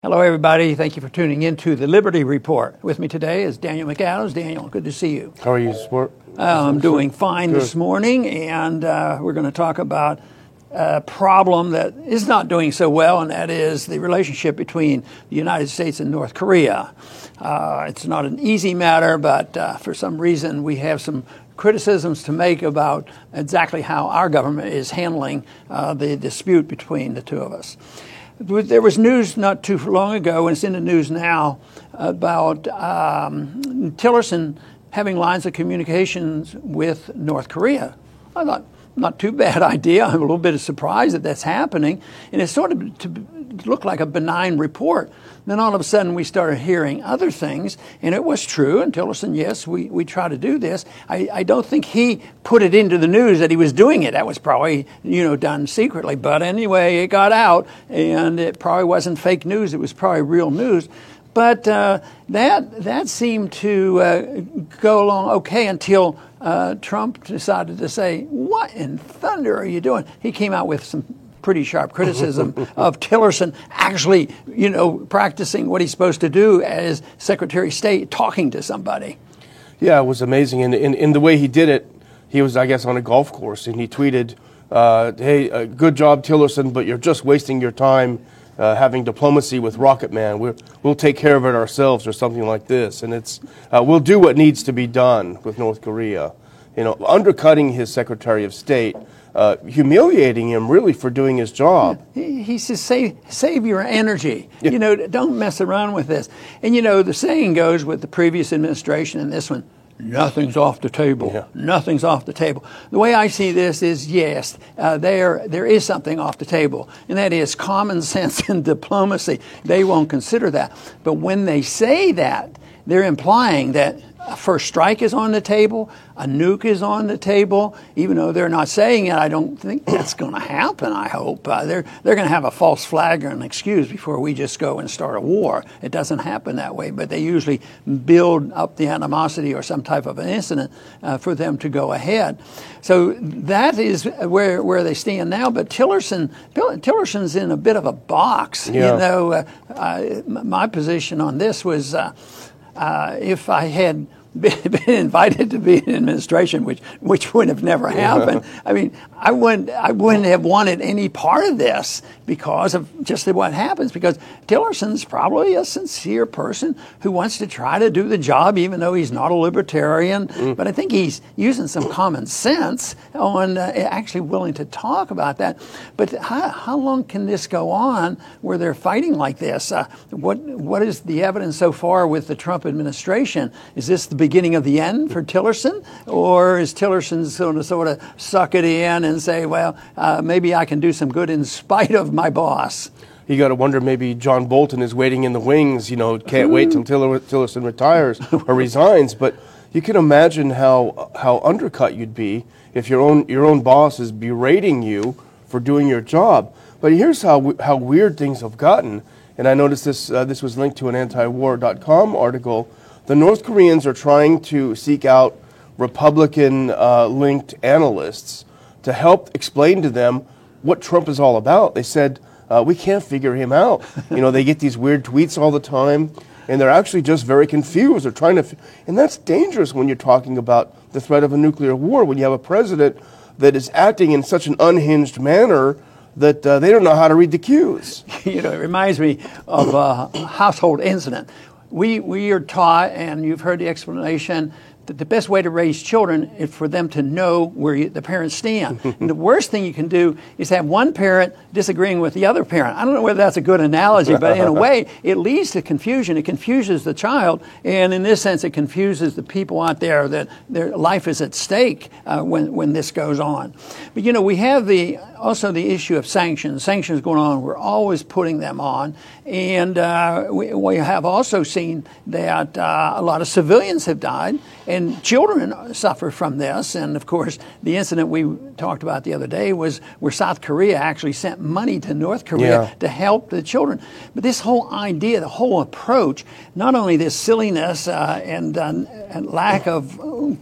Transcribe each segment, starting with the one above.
Hello, everybody. Thank you for tuning in to the Liberty Report. With me today is Daniel McAdams. Daniel, good to see you. How are you, Sport? I'm doing fine this morning, and we're going to talk about a problem that is not doing so well, and that is the relationship between the United States and North Korea. It's not an easy matter, but for some reason we have some criticisms to make about exactly how our government is handling the dispute between the two of us. There was news not too long ago, and it's in the news now, about Tillerson having lines of communications with North Korea. I thought, not too bad idea. I'm a little bit surprised that that's happening. And it sort of to look like a benign report. Then all of a sudden we started hearing other things, and it was true. And Tillerson, yes, we try to do this. I don't think he put it into the news that he was doing it. That was probably, done secretly. But anyway, it got out, and it probably wasn't fake news. It was probably real news. But that seemed to go along okay until Trump decided to say, "What in thunder are you doing?" He came out with some pretty sharp criticism of Tillerson actually, practicing what he's supposed to do as Secretary of State, talking to somebody. Yeah, it was amazing. And in the way he did it, he was, I guess, on a golf course, and he tweeted, hey, good job, Tillerson, but you're just wasting your time having diplomacy with Rocket Man. We'll take care of it ourselves, or something like this. And it's we'll do what needs to be done with North Korea. Undercutting his Secretary of State, humiliating him really for doing his job. He says, save your energy. Yeah. Don't mess around with this. And, the saying goes with the previous administration and this one, nothing's off the table. Yeah. Nothing's off the table. The way I see this is, yes, there is something off the table, and that is common sense and diplomacy. They won't consider that. But when they say that, they're implying that a first strike is on the table, a nuke is on the table. Even though they're not saying it, I don't think that's going to happen, I hope. They're going to have a false flag or an excuse before we just go and start a war. It doesn't happen that way, but they usually build up the animosity or some type of an incident for them to go ahead. So that is where they stand now. But Tillerson's in a bit of a box. Yeah. My position on this was if I had been invited to be in administration, which would have never happened. I mean, I wouldn't have wanted any part of this because of just what happens. Because Tillerson's probably a sincere person who wants to try to do the job, even though he's not a libertarian. But I think he's using some common sense and actually willing to talk about that. But how long can this go on where they're fighting like this? What is the evidence so far with the Trump administration? Is this the beginning of the end for Tillerson, or is Tillerson sort of suck it in and say, well, maybe I can do some good in spite of my boss? You got to wonder, maybe John Bolton is waiting in the wings, can't wait till Tillerson retires or resigns. But you can imagine how undercut you'd be if your own boss is berating you for doing your job. But here's how weird things have gotten. And I noticed this was linked to an antiwar.com article. The North Koreans are trying to seek out Republican-linked analysts to help explain to them what Trump is all about. They said, we can't figure him out. They get these weird tweets all the time, and they're actually just very confused. They're trying to, and that's dangerous when you're talking about the threat of a nuclear war, when you have a president that is acting in such an unhinged manner that they don't know how to read the cues. It reminds me of a household incident. We are taught, and you've heard the explanation, that the best way to raise children is for them to know where the parents stand. And the worst thing you can do is have one parent disagreeing with the other parent. I don't know whether that's a good analogy, but in a way, it leads to confusion. It confuses the child, and in this sense, it confuses the people out there that their life is at stake when this goes on. But, we have also the issue of sanctions going on. We're always putting them on. And we have also seen that a lot of civilians have died, and children suffer from this. And, of course, the incident we talked about the other day was where South Korea actually sent money to North Korea to help the children. But this whole idea, the whole approach, not only this silliness and lack of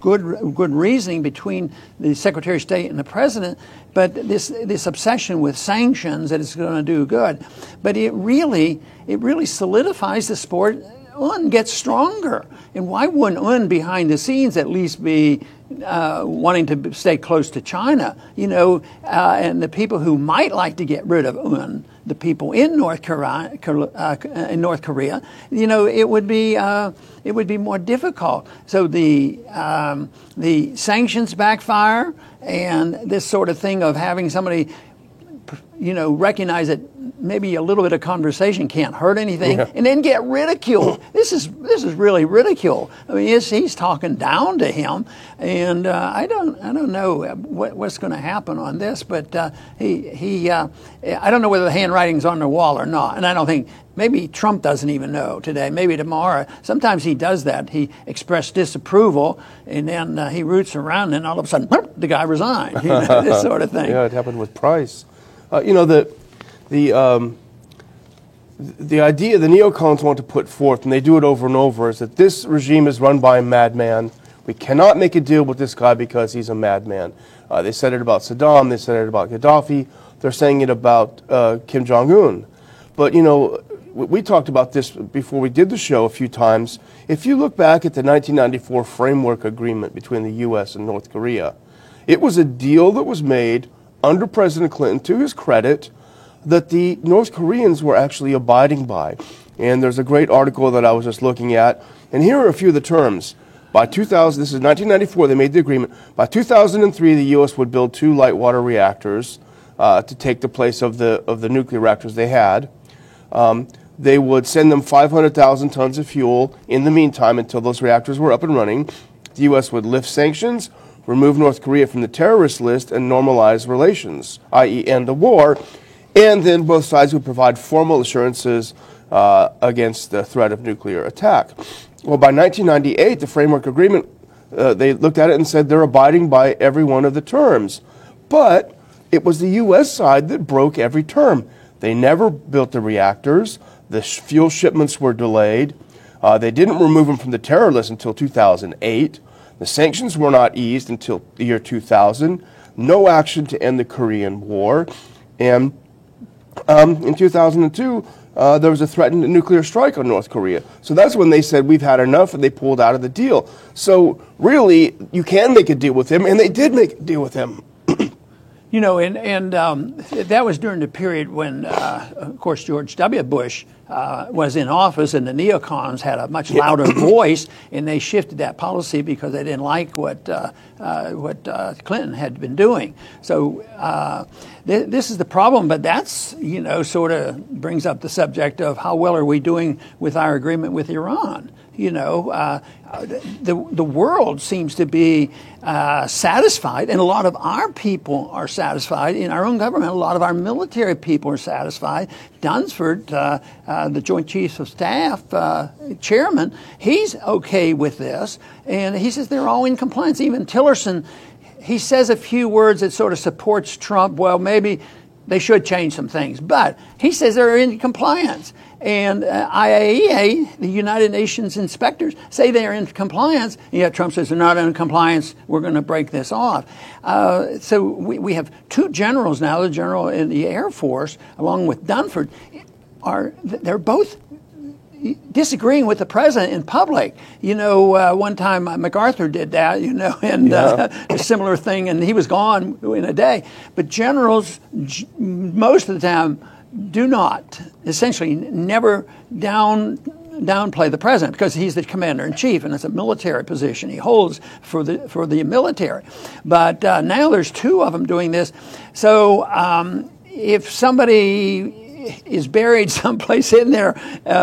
good reasoning between the Secretary of State and the President, but this obsession with sanctions that it's going to do good. But it really it really solidifies the sport. UN gets stronger. And why wouldn't UN behind the scenes at least be wanting to stay close to China? And the people who might like to get rid of UN, the people in North Korea, it would be more difficult. So the sanctions backfire, and this sort of thing of having somebody, recognize that maybe a little bit of conversation can't hurt anything, and then get ridiculed. This is really ridicule. I mean, he's talking down to him, and I don't know what's going to happen on this, but I don't know whether the handwriting's on the wall or not, and I don't think. Maybe Trump doesn't even know today. Maybe tomorrow. Sometimes he does that. He expressed disapproval, and then he roots around, and all of a sudden, the guy resigned. This sort of thing. Yeah, it happened with Price. The idea the neocons want to put forth, and they do it over and over, is that this regime is run by a madman. We cannot make a deal with this guy because he's a madman. They said it about Saddam. They said it about Gaddafi. They're saying it about Kim Jong-un. But, we talked about this before we did the show a few times. If you look back at the 1994 framework agreement between the U.S. and North Korea, it was a deal that was made under President Clinton, to his credit, that the North Koreans were actually abiding by. And there's a great article that I was just looking at, and here are a few of the terms. By 2000, this is 1994, they made the agreement. By 2003, the U.S. would build 2 light water reactors to take the place of the nuclear reactors they had. They would send them 500,000 tons of fuel in the meantime until those reactors were up and running. The U.S. would lift sanctions, remove North Korea from the terrorist list, and normalize relations, i.e. end the war. And then both sides would provide formal assurances against the threat of nuclear attack. Well, by 1998, the framework agreement, they looked at it and said they're abiding by every one of the terms. But it was the U.S. side that broke every term. They never built the reactors. The fuel shipments were delayed. They didn't remove them from the terror list until 2008. The sanctions were not eased until the year 2000. No action to end the Korean War. And in 2002, there was a threatened nuclear strike on North Korea. So that's when they said, we've had enough, and they pulled out of the deal. So really, you can make a deal with him, and they did make a deal with him. That was during the period when, of course, George W. Bush was in office, and the neocons had a much louder voice, and they shifted that policy because they didn't like what Clinton had been doing. So this is the problem, but that's, sort of brings up the subject of how well are we doing with our agreement with Iran. The world seems to be satisfied, and a lot of our people are satisfied in our own government. A lot of our military people are satisfied. Dunsford, the Joint Chiefs of Staff chairman, he's okay with this, and he says they're all in compliance. Even Tillerson, he says a few words that sort of supports Trump. Well, maybe they should change some things, but he says they're in compliance. And IAEA, the United Nations inspectors, say they're in compliance, and yet Trump says they're not in compliance, we're going to break this off. So we have 2 generals now, the general in the Air Force, along with Dunford, they're both disagreeing with the president in public. One time MacArthur did that, and a similar thing, and he was gone in a day. But generals, most of the time, do not, essentially never downplay the president because he's the commander-in-chief, and it's a military position he holds for the military. But now there's 2 of them doing this. So if somebody is buried someplace in there,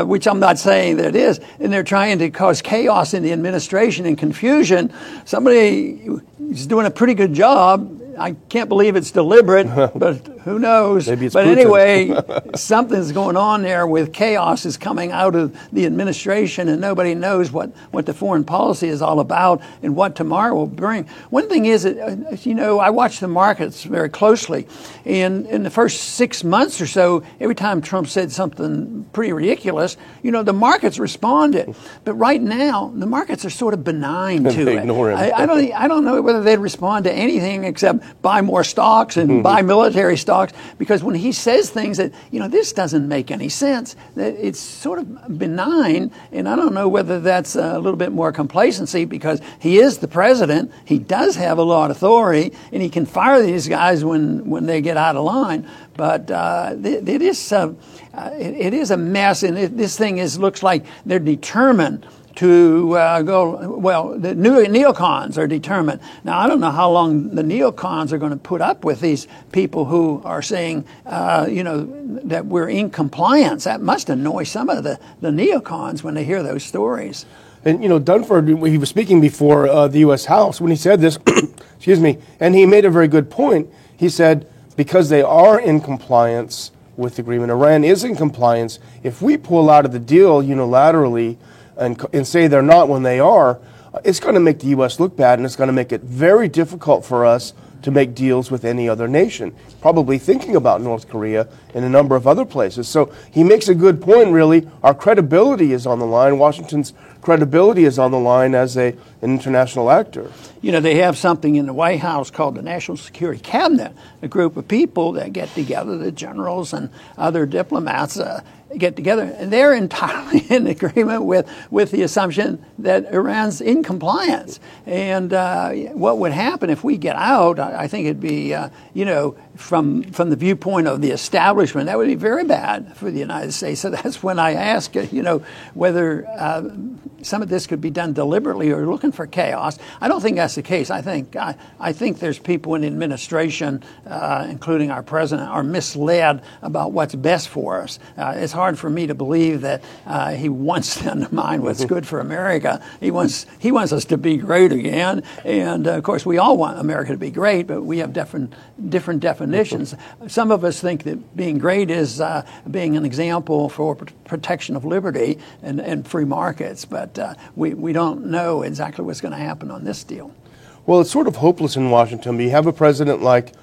which I'm not saying that it is, and they're trying to cause chaos in the administration and confusion, somebody is doing a pretty good job. I can't believe it's deliberate, but who knows? Maybe it's but Putin. Anyway, something's going on there with chaos is coming out of the administration, and nobody knows what the foreign policy is all about and what tomorrow will bring. One thing is, I watch the markets very closely, and in the first 6 months or so, every time Trump said something pretty ridiculous, the markets responded. But right now, the markets are sort of benign to it. Ignore him. I don't know whether they'd respond to anything except buy more stocks and buy military stocks. talks, because when he says things that, this doesn't make any sense, that it's sort of benign, and I don't know whether that's a little bit more complacency, because he is the president, he does have a lot of authority, and he can fire these guys when they get out of line, but it is a mess, and this thing looks like they're determined to go, well, the neocons are determined. Now, I don't know how long the neocons are going to put up with these people who are saying, that we're in compliance. That must annoy some of the neocons when they hear those stories. And, Dunford, he was speaking before the U.S. House when he said this, excuse me, and he made a very good point. He said, because they are in compliance with the agreement, Iran is in compliance, if we pull out of the deal unilaterally and say they're not when they are, it's going to make the U.S. look bad, and it's going to make it very difficult for us to make deals with any other nation, probably thinking about North Korea and a number of other places. So he makes a good point, really. Our credibility is on the line. Washington's credibility is on the line as an international actor. They have something in the White House called the National Security Cabinet, a group of people that get together, the generals and other diplomats, get together, and they're entirely in agreement with the assumption that Iran's in compliance. And what would happen if we get out, I think it'd be, from the viewpoint of the establishment, that would be very bad for the United States. So that's when I ask, whether some of this could be done deliberately or looking for chaos. I don't think that's the case. I think there's people in the administration, including our president, are misled about what's best for us. It's hard for me to believe that he wants to undermine what's good for America. He wants us to be great again, and of course we all want America to be great, but we have different definitions. Some of us think that being great is being an example for protection of liberty and free markets, but we don't know exactly what's going to happen on this deal. Well, it's sort of hopeless in Washington, but you have a president like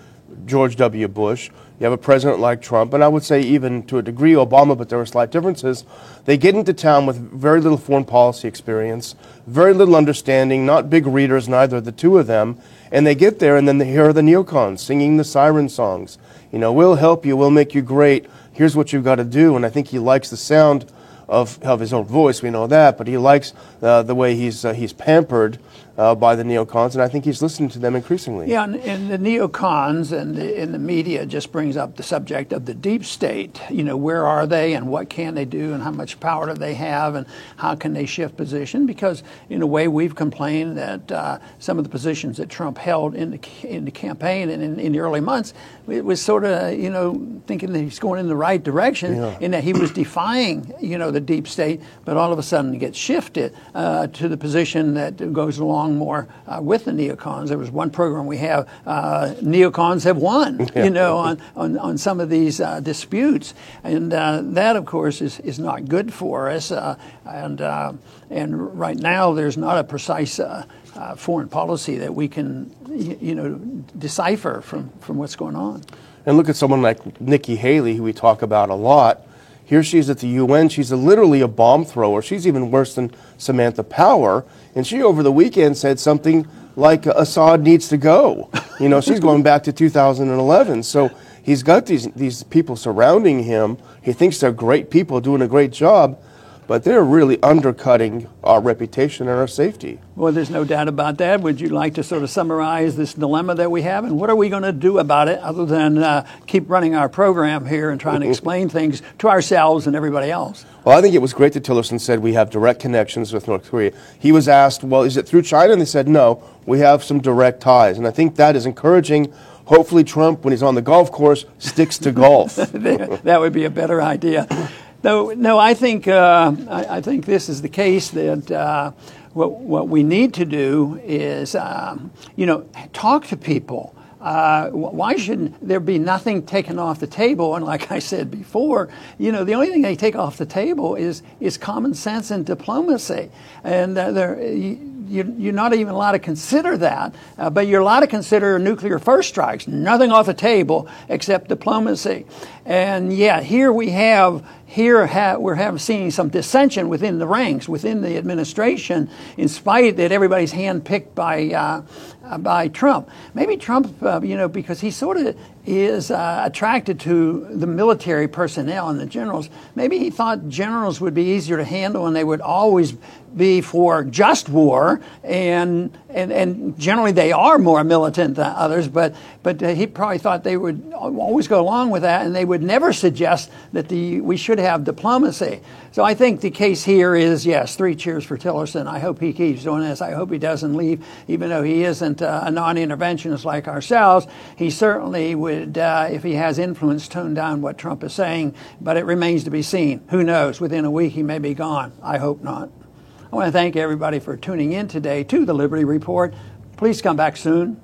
George W. Bush, you have a president like Trump, and I would say even to a degree Obama, but there are slight differences. They get into town with very little foreign policy experience, very little understanding, not big readers, neither the two of them, and they get there and then they hear the neocons singing the siren songs. We'll help you, we'll make you great, here's what you've got to do, and I think he likes the sound of his own voice, we know that, but he likes the way he's pampered by the neocons, and I think he's listening to them increasingly. Yeah, and the neocons and the media just brings up the subject of the deep state. Where are they, and what can they do, and how much power do they have, and how can they shift position? Because in a way, we've complained that some of the positions that Trump held in the campaign and in the early months, it was sort of thinking that he's going in the right direction, and that he was defying the deep state, but all of a sudden it gets shifted to the position that goes along more with the neocons. There was one program we have, neocons have won, on some of these disputes, and that of course is not good for us. And right now there's not a precise foreign policy that we can decipher from what's going on. And look at someone like Nikki Haley, who we talk about a lot. Here she is at the UN. She's literally a bomb thrower. She's even worse than Samantha Power. And she, over the weekend, said something like Assad needs to go. She's going back to 2011. So he's got these people surrounding him. He thinks they're great people doing a great job, but they're really undercutting our reputation and our safety. Well, there's no doubt about that. Would you like to sort of summarize this dilemma that we have, and what are we going to do about it other than keep running our program here and trying to explain things to ourselves and everybody else? Well, I think it was great that Tillerson said we have direct connections with North Korea. He was asked, well, is it through China? And they said, no, we have some direct ties. And I think that is encouraging. Hopefully Trump, when he's on the golf course, sticks to golf. That would be a better idea. No, I think this is the case that what we need to do is talk to people. Why shouldn't there be nothing taken off the table? And like I said before, the only thing they take off the table is common sense and diplomacy, and you're not even allowed to consider that, but you're allowed to consider nuclear first strikes. Nothing off the table except diplomacy. And yet here we're seeing some dissension within the ranks, within the administration, in spite that everybody's handpicked by Trump. Maybe Trump, because he sort of is attracted to the military personnel and the generals. Maybe he thought generals would be easier to handle and they would always be for just war, and generally they are more militant than others, but he probably thought they would always go along with that, and they would never suggest that we should have diplomacy. So I think the case here is, yes, 3 cheers for Tillerson. I hope he keeps doing this. I hope he doesn't leave, even though he isn't a non-interventionist like ourselves. He certainly would, if he has influence, tone down what Trump is saying, but it remains to be seen. Who knows? Within a week he may be gone. I hope not. I want to thank everybody for tuning in today to the Liberty Report. Please come back soon.